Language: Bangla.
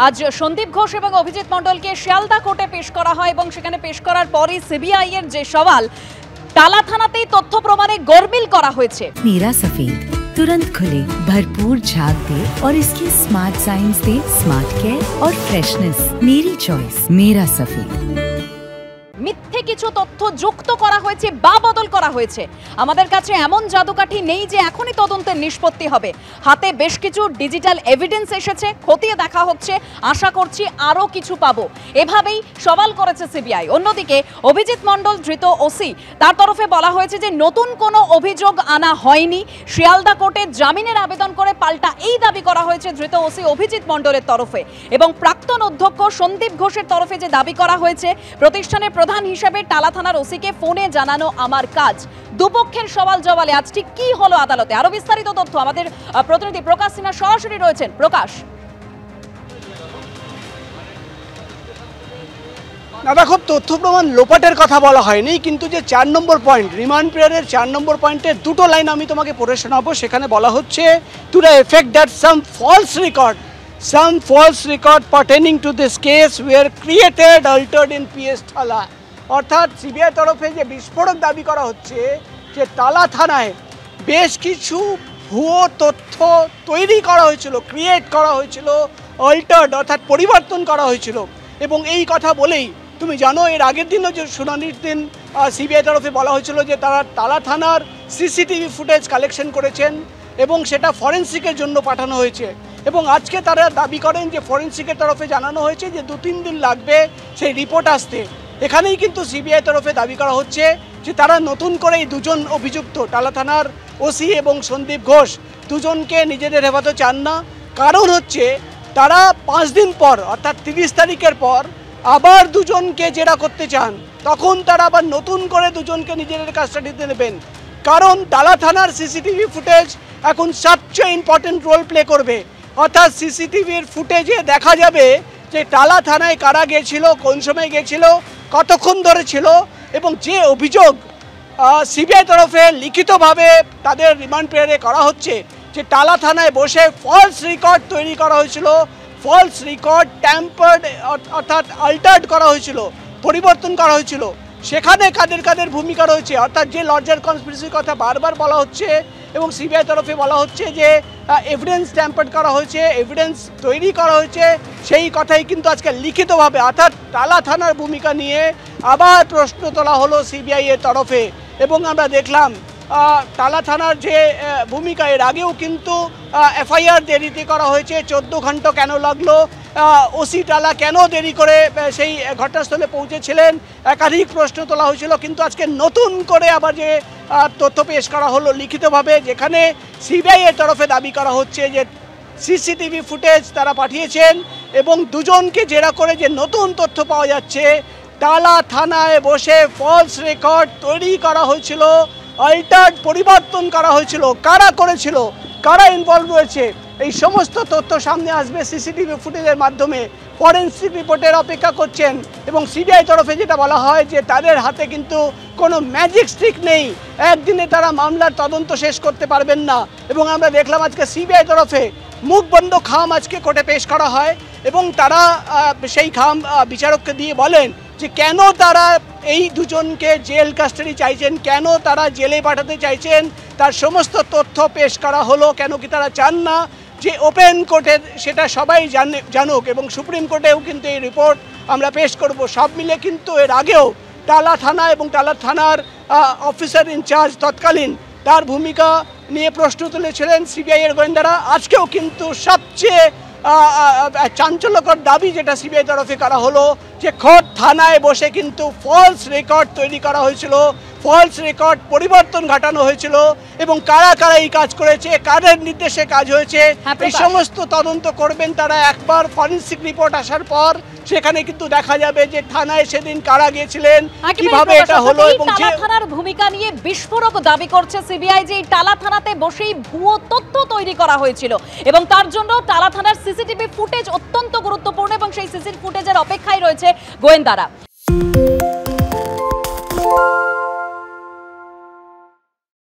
আজ সন্দীপ ঘোষ এবং অভিজিৎ মণ্ডলকে শিয়ালদা কোর্টে পেশ করা হয় এবং সেখানে পেশ করার পরই সিবিআই এর যে সওয়াল টালা থানাতেই তথ্য প্রমাণে গরমিল করা হয়েছে। मीरा सफेद तुरंत खुले, भरपूर झाग दे और इसकी स्मार्ट साइंस दे स्मार्ट केयर और फ्रेशनेस। मेरी चॉइस मेरा सफेद। মিথ্যে কিছু তথ্য যুক্ত করা হয়েছে বা বদল করা হয়েছে। আমাদের কাছে এমন জাদুকাঠি নেই যে এখনই তদন্তের নিষ্পত্তি হবে। হাতে বেশ কিছু ডিজিটাল এভিডেন্স এসেছে, খতিয়ে দেখা হচ্ছে, আশা করছি আরও কিছু পাবো, এভাবেই সওয়াল করেছে সিবিআই। অন্যদিকে অভিজিৎ মণ্ডল ধৃত ওসি, তার তরফে বলা হয়েছে যে নতুন কোনো অভিযোগ আনা হয়নি। শিয়ালদা কোর্টে জামিনের আবেদন করে পাল্টা এই দাবি করা হয়েছে ধৃত ওসি অভিজিৎ মণ্ডলের তরফে। এবং প্রাক্তন অধ্যক্ষ সন্দীপ ঘোষের তরফে যে দাবি করা হয়েছে, প্রতিষ্ঠানের প্রধান হিসেবে টালা থানার ওসিকে ফোনে জানানো আমার কাজ। দুপক্ষের সওয়াল জওয়ালে আজ ঠিক কি হলো আদালতে, আরো বিস্তারিত তথ্য আমাদের প্রতিনিধি প্রকাশ সিনহা সরাসরি রয়েছেন। প্রকাশ। না দেখো, তথ্য প্রমাণ লোপাটের কথা বলা হয়নি, কিন্তু যে 4 নম্বর পয়েন্ট, রিমান্ড পিরিয়ডের 4 নম্বর পয়েন্টের দুটো লাইন আমি তোমাকে পড়ে শোনাবো। সেখানে বলা হচ্ছে, to the effect that some false record pertaining to this case were created, altered in PS থালা। অর্থাৎ সিবিআই তরফে যে বিস্ফোরক দাবি করা হচ্ছে যে টালা থানায় বেশ কিছু ভুয়ো তথ্য তৈরি করা হয়েছিল, ক্রিয়েট করা হয়েছিল, অল্টার্ড অর্থাৎ পরিবর্তন করা হয়েছিল। এবং এই কথা বলেই তুমি জানো, এর আগের দিনও যে শুনানির দিন সিবিআই তরফে বলা হয়েছিল যে তারা টালা থানার সিসিটিভি ফুটেজ কালেকশন করেছেন এবং সেটা ফরেন্সিকের জন্য পাঠানো হয়েছে। এবং আজকে তারা দাবি করেন যে ফরেন্সিকের তরফে জানানো হয়েছে যে 2-3 দিন লাগবে সেই রিপোর্ট আসতে। এখানেই কিন্তু সিবিআই তরফে দাবি করা হচ্ছে যে তারা নতুন করে এই দুজন অভিযুক্ত টালা থানার ওসি এবং সন্দীপ ঘোষ দুজনকে নিজেদের হেফাজতে চান না। কারণ হচ্ছে তারা 5 দিন পর অর্থাৎ 30 তারিখের পর আবার দুজনকে জেরা করতে চান, তখন তারা আবার নতুন করে দুজনকে নিজেদের কাস্টাডিতে নেবেন। কারণ টালা থানার সিসিটিভি ফুটেজ এখন সবচেয়ে ইম্পর্টেন্ট রোল প্লে করবে। অর্থাৎ সিসিটিভির ফুটেজে দেখা যাবে যে টালা থানায় কারা গিয়েছিল, কোন সময় গিয়েছিল, কতক্ষণ ধরে ছিল, এবং যে অভিযোগ সিবিআই তরফে লিখিতভাবে তাদের রিমান্ড পিরিয়ডে করা হচ্ছে যে টালা থানায় বসে ফলস রেকর্ড তৈরি করা হয়েছিল, ফলস রেকর্ড ট্যাম্পার্ড অর্থাৎ আল্টার্ড করা হয়েছিল, পরিবর্তন করা হয়েছিল, সেখানে কাদের কাদের ভূমিকা রয়েছে। অর্থাৎ যে লর্জার কনস্পিরেসির কথা বারবার বলা হচ্ছে এবং সিবিআই তরফে বলা হচ্ছে যে এভিডেন্স ট্যাম্পার্ড করা হয়েছে, এভিডেন্স তৈরি করা হয়েছে, সেই কথাই কিন্তু আজকে লিখিতভাবে অর্থাৎ টালা থানার ভূমিকা নিয়ে আবার প্রশ্ন তোলা হলো সিবিআই এর তরফে। এবং আমরা দেখলাম টালা থানার যে ভূমিকা, এর আগেও কিন্তু এফআইআর দেরিতে করা হয়েছে, 14 ঘন্টা কেন লাগলো, ওসি টালা কেন দেরি করে সেই ঘটনাস্থলে পৌঁছেছিলেন, একাধিক প্রশ্ন তোলা হয়েছিল। কিন্তু আজকে নতুন করে আবার যে তথ্য পেশ করা হলো লিখিতভাবে, যেখানে সিবিআই এর তরফে দাবি করা হচ্ছে যে সিসিটিভি ফুটেজ তারা পাঠিয়েছেন এবং দুজনকে জেরা করে যে নতুন তথ্য পাওয়া যাচ্ছে, টালা থানায় বসে ফলস রেকর্ড তৈরি করা হয়েছিল, অল্টার্ড পরিবর্তন করা হয়েছিল, কারা করেছিল, কারা ইনভলভ রয়েছে, এই সমস্ত তথ্য সামনে আসবে সিসিটিভি ফুটেজের মাধ্যমে। ফরেন্সিক রিপোর্টের অপেক্ষা করছেন এবং সিবিআই তরফে যেটা বলা হয় যে তাদের হাতে কিন্তু কোনো ম্যাজিক স্টিক নেই, একদিনে তারা মামলার তদন্ত শেষ করতে পারবেন না। এবং আমরা দেখলাম আজকে সিবিআই তরফে মুখ বন্ধ খাম আজকে কোর্টে পেশ করা হয় এবং তারা সেই খাম বিচারককে দিয়ে বলেন যে কেন তারা এই দুজনকে জেল কাস্টাডি চাইছেন, কেন তারা জেলে পাঠাতে চাইছেন, তার সমস্ত তথ্য পেশ করা হলো। কেন কি তারা চান না যে ওপেন কোর্টে সেটা সবাই জানুক, এবং সুপ্রিম কোর্টেও কিন্তু এই রিপোর্ট আমরা পেশ করব। সব মিলে কিন্তু এর আগেও টালা থানা এবং টালা থানার অফিসার ইনচার্জ তৎকালীন, তার ভূমিকা নিয়ে প্রশ্ন তুলেছিলেন সিবিআই এর গোয়েন্দারা। আজকেও কিন্তু সবচেয়ে চাঞ্চল্যকর দাবি যেটা সিবিআই তরফে করা হলো যে খোদ থানায় বসে কিন্তু ফলস রেকর্ড তৈরি করা হয়েছিল, ফলস রেকর্ড পরিবর্তন ঘটানো হয়েছিল, এবং কারা কারা এই কাজ করেছে, কাদের নির্দেশে কাজ হয়েছে, এই সমস্ত তদন্ত করবেন তারা। একবার ফরেন্সিক রিপোর্ট আসার পর সেখানে কিন্তু দেখা যাবে যে থানায় সেদিন কারা গিয়েছিলেন, কিভাবে এটা হলো। এবং টালা থানার ভূমিকা নিয়ে বিস্ফোরক দাবি করছে সিবিআই যে টালা থানাতে বসেই ভুয়ো তথ্য তৈরি করা হয়েছিল এবং তার জন্য টালা থানার সিসিটিভি ফুটেজ অত্যন্ত গুরুত্বপূর্ণ এবং সেই সিসিটিভি ফুটেজের অপেক্ষায় রয়েছে গোয়েন্দারা।